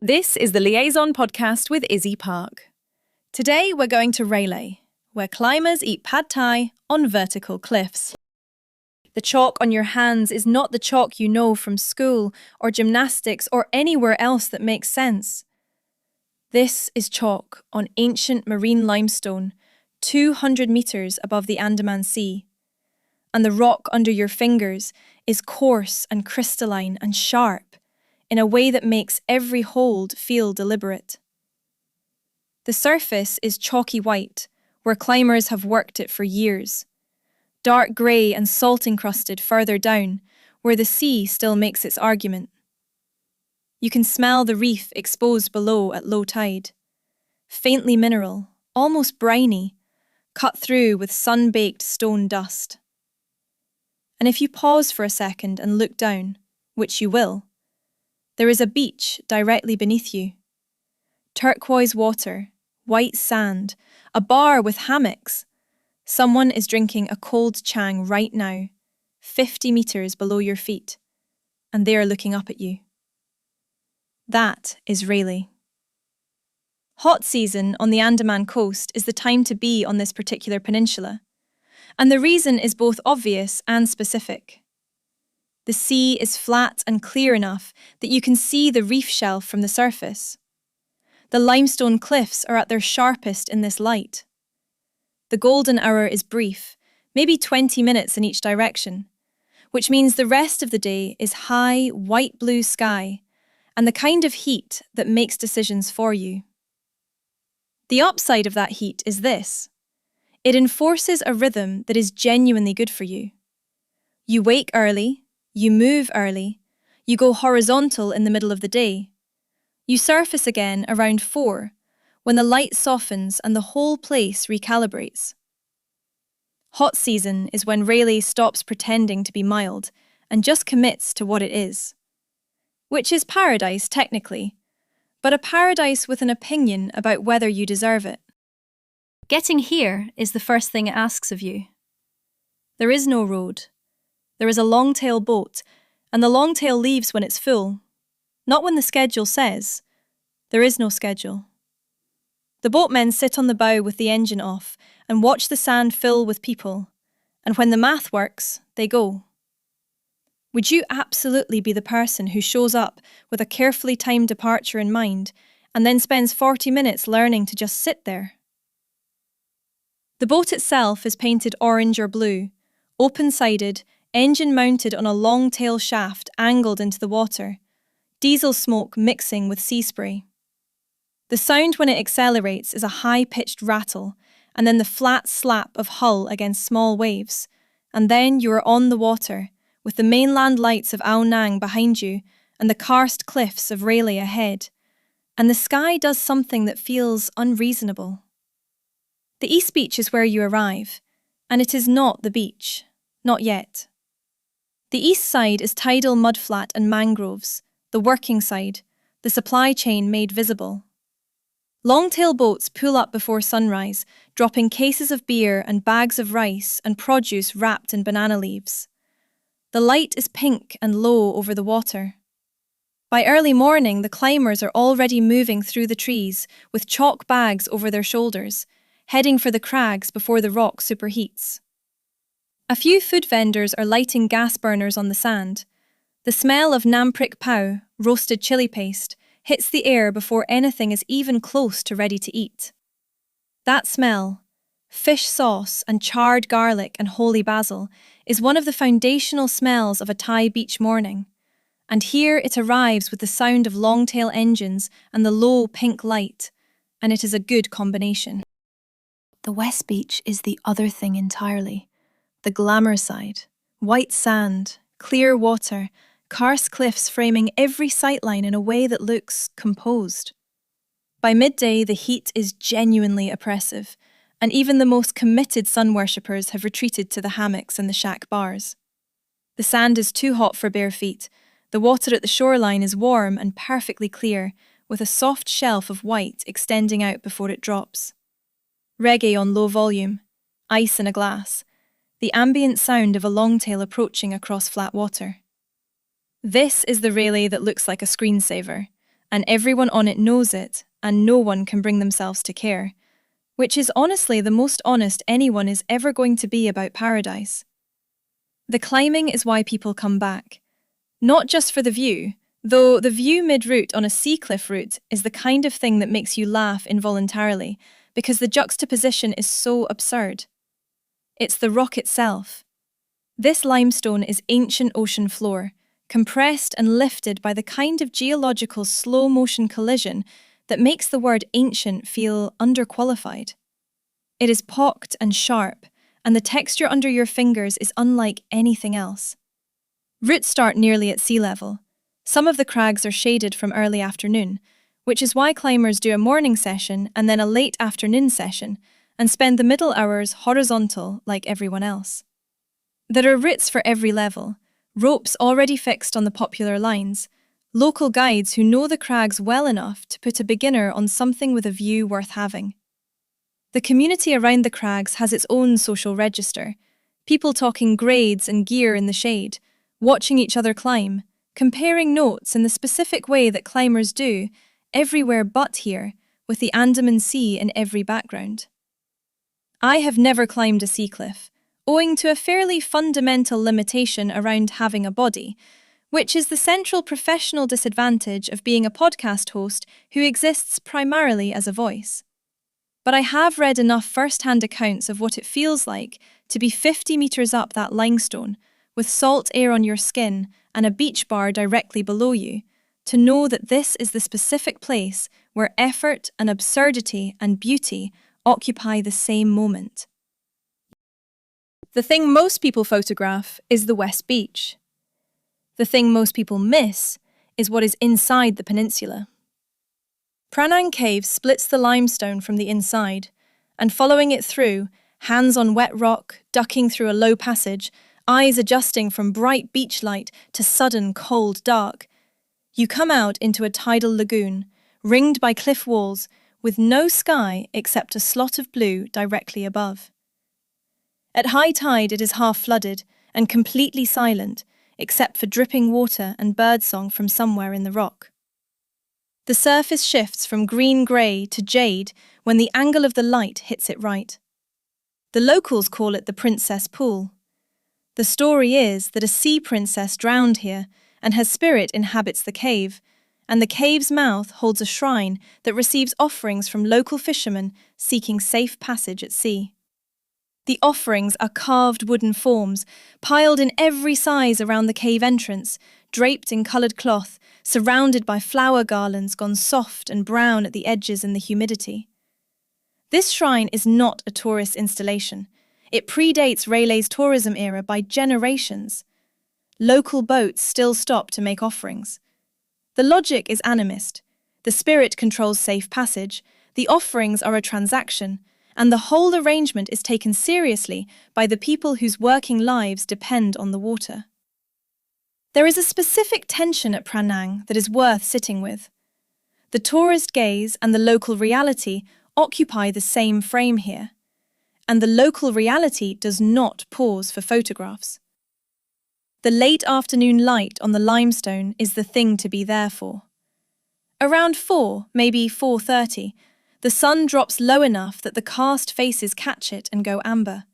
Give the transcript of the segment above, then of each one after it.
This is the Liaison podcast with Izzy Park. Today we're going to Railay, where climbers eat pad thai on vertical cliffs. The chalk on your hands is not the chalk you know from school or gymnastics or anywhere else that makes sense. This is chalk on ancient marine limestone, 200 metres above the Andaman Sea. And the rock under your fingers is coarse and crystalline and sharp, in a way that makes every hold feel deliberate. The surface is chalky white, where climbers have worked it for years. Dark grey and salt-encrusted further down, where the sea still makes its argument. You can smell the reef exposed below at low tide. Faintly mineral, almost briny, cut through with sun-baked stone dust. And if you pause for a second and look down, which you will, there is a beach directly beneath you. Turquoise water, white sand, a bar with hammocks. Someone is drinking a cold chang right now, 50 metres below your feet, and they are looking up at you. That is Railay. Hot season on the Andaman coast is the time to be on this particular peninsula, and the reason is both obvious and specific. The sea is flat and clear enough that you can see the reef shelf from the surface. The limestone cliffs are at their sharpest in this light. The golden hour is brief, maybe 20 minutes in each direction, which means the rest of the day is high, white blue sky and the kind of heat that makes decisions for you. The upside of that heat is this. It enforces a rhythm that is genuinely good for you. You wake early, you move early, you go horizontal in the middle of the day. You surface again around 4, when the light softens and the whole place recalibrates. Hot season is when Railay stops pretending to be mild and just commits to what it is. Which is paradise technically, but a paradise with an opinion about whether you deserve it. Getting here is the first thing it asks of you. There is no road. There is a longtail boat, and the longtail leaves when it's full. Not when the schedule says. There is no schedule. The boatmen sit on the bow with the engine off and watch the sand fill with people, and when the math works, they go. Would you absolutely be the person who shows up with a carefully timed departure in mind and then spends 40 minutes learning to just sit there? The boat itself is painted orange or blue, open-sided, engine mounted on a long tail shaft angled into the water, diesel smoke mixing with sea spray. The sound when it accelerates is a high-pitched rattle, and then the flat slap of hull against small waves, and then you are on the water, with the mainland lights of Phra Nang behind you and the karst cliffs of Railay ahead, and the sky does something that feels unreasonable. The East Beach is where you arrive, and it is not the beach, not yet. The east side is tidal mudflat and mangroves, the working side, the supply chain made visible. Longtail boats pull up before sunrise, dropping cases of beer and bags of rice and produce wrapped in banana leaves. The light is pink and low over the water. By early morning, the climbers are already moving through the trees with chalk bags over their shoulders, heading for the crags before the rock superheats. A few food vendors are lighting gas burners on the sand. The smell of nam prik pao, roasted chili paste, hits the air before anything is even close to ready to eat. That smell, fish sauce and charred garlic and holy basil, is one of the foundational smells of a Thai beach morning. And here it arrives with the sound of longtail engines and the low pink light, and it is a good combination. The West Beach is the other thing entirely. The glamour side, white sand, clear water, karst cliffs framing every sightline in a way that looks composed. By midday, the heat is genuinely oppressive, and even the most committed sun worshippers have retreated to the hammocks and the shack bars. The sand is too hot for bare feet. The water at the shoreline is warm and perfectly clear, with a soft shelf of white extending out before it drops. Reggae on low volume, ice in a glass, the ambient sound of a longtail approaching across flat water. This is the Railay that looks like a screensaver, and everyone on it knows it, and no one can bring themselves to care, which is honestly the most honest anyone is ever going to be about paradise. The climbing is why people come back. Not just for the view, though the view mid-route on a sea cliff route is the kind of thing that makes you laugh involuntarily because the juxtaposition is so absurd. It's the rock itself. This limestone is ancient ocean floor, compressed and lifted by the kind of geological slow-motion collision that makes the word ancient feel underqualified. It is pocked and sharp, and the texture under your fingers is unlike anything else. Roots start nearly at sea level. Some of the crags are shaded from early afternoon, which is why climbers do a morning session and then a late afternoon session, and spend the middle hours horizontal like everyone else. There are routes for every level, ropes already fixed on the popular lines, local guides who know the crags well enough to put a beginner on something with a view worth having. The community around the crags has its own social register, people talking grades and gear in the shade, watching each other climb, comparing notes in the specific way that climbers do, everywhere but here, with the Andaman Sea in every background. I have never climbed a sea cliff, owing to a fairly fundamental limitation around having a body, which is the central professional disadvantage of being a podcast host who exists primarily as a voice. But I have read enough first-hand accounts of what it feels like to be 50 meters up that limestone, with salt air on your skin and a beach bar directly below you, to know that this is the specific place where effort and absurdity and beauty occupy the same moment. The thing most people photograph is the West Beach. The thing most people miss is what is inside the peninsula. Phra Nang Cave splits the limestone from the inside, and following it through, hands on wet rock, ducking through a low passage, eyes adjusting from bright beach light to sudden cold dark, you come out into a tidal lagoon, ringed by cliff walls, with no sky except a slot of blue directly above. At high tide it is half flooded and completely silent, except for dripping water and birdsong from somewhere in the rock. The surface shifts from green-grey to jade when the angle of the light hits it right. The locals call it the Princess Pool. The story is that a sea princess drowned here, and her spirit inhabits the cave, and the cave's mouth holds a shrine that receives offerings from local fishermen seeking safe passage at sea. The offerings are carved wooden forms, piled in every size around the cave entrance, draped in coloured cloth, surrounded by flower garlands gone soft and brown at the edges in the humidity. This shrine is not a tourist installation. It predates Raylay's tourism era by generations. Local boats still stop to make offerings. The logic is animist. The spirit controls safe passage, the offerings are a transaction, and the whole arrangement is taken seriously by the people whose working lives depend on the water. There is a specific tension at Phra Nang that is worth sitting with. The tourist gaze and the local reality occupy the same frame here, and the local reality does not pause for photographs. The late afternoon light on the limestone is the thing to be there for. Around 4, maybe 4:30, the sun drops low enough that the cast faces catch it and go amber.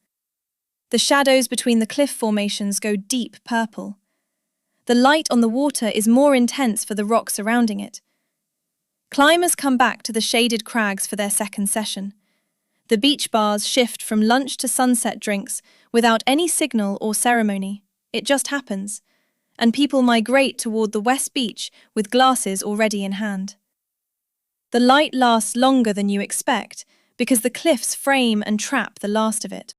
The shadows between the cliff formations go deep purple. The light on the water is more intense for the rock surrounding it. Climbers come back to the shaded crags for their second session. The beach bars shift from lunch to sunset drinks without any signal or ceremony. It just happens, and people migrate toward the West Beach with glasses already in hand. The light lasts longer than you expect because the cliffs frame and trap the last of it.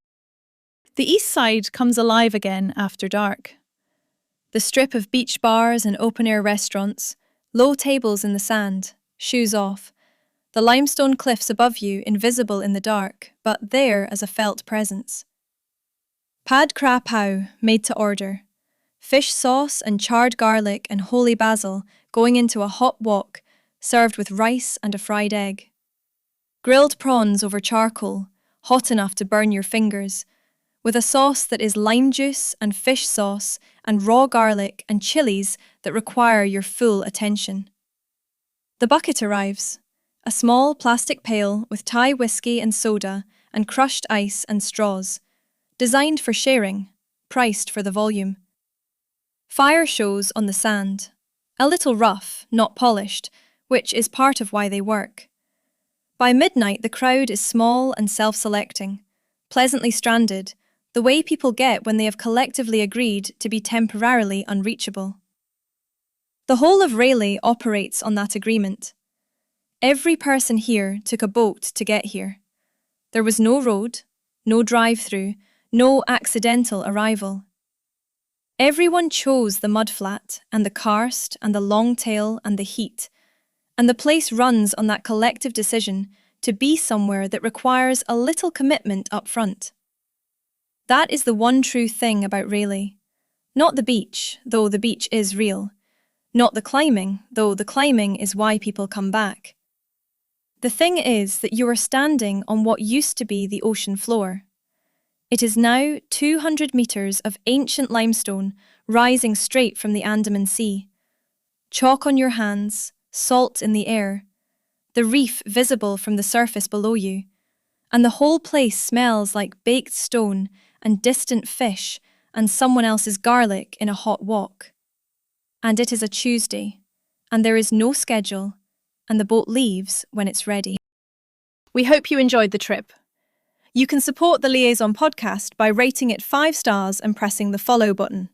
The east side comes alive again after dark. The strip of beach bars and open-air restaurants, low tables in the sand, shoes off, the limestone cliffs above you invisible in the dark, but there as a felt presence. Pad Kra Pao, made to order. Fish sauce and charred garlic and holy basil going into a hot wok, served with rice and a fried egg. Grilled prawns over charcoal, hot enough to burn your fingers, with a sauce that is lime juice and fish sauce and raw garlic and chilies that require your full attention. The bucket arrives, a small plastic pail with Thai whiskey and soda and crushed ice and straws, designed for sharing, priced for the volume. Fire shows on the sand, a little rough, not polished, which is part of why they work. By midnight, the crowd is small and self-selecting, pleasantly stranded, the way people get when they have collectively agreed to be temporarily unreachable. The whole of Railay operates on that agreement. Every person here took a boat to get here. There was no road, no drive-through, no accidental arrival. Everyone chose the mudflat and the karst and the longtail and the heat, and the place runs on that collective decision to be somewhere that requires a little commitment up front. That is the one true thing about Railay. Not the beach, though the beach is real. Not the climbing, though the climbing is why people come back. The thing is that you are standing on what used to be the ocean floor. It is now 200 metres of ancient limestone rising straight from the Andaman Sea. Chalk on your hands, salt in the air, the reef visible from the surface below you, and the whole place smells like baked stone and distant fish and someone else's garlic in a hot wok. And it is a Tuesday, and there is no schedule, and the boat leaves when it's ready. We hope you enjoyed the trip. You can support the Liaison podcast by rating it 5 stars and pressing the follow button.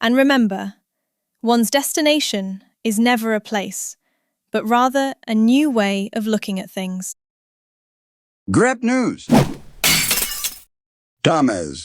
And remember, one's destination is never a place, but rather a new way of looking at things. Grab news. Thomas.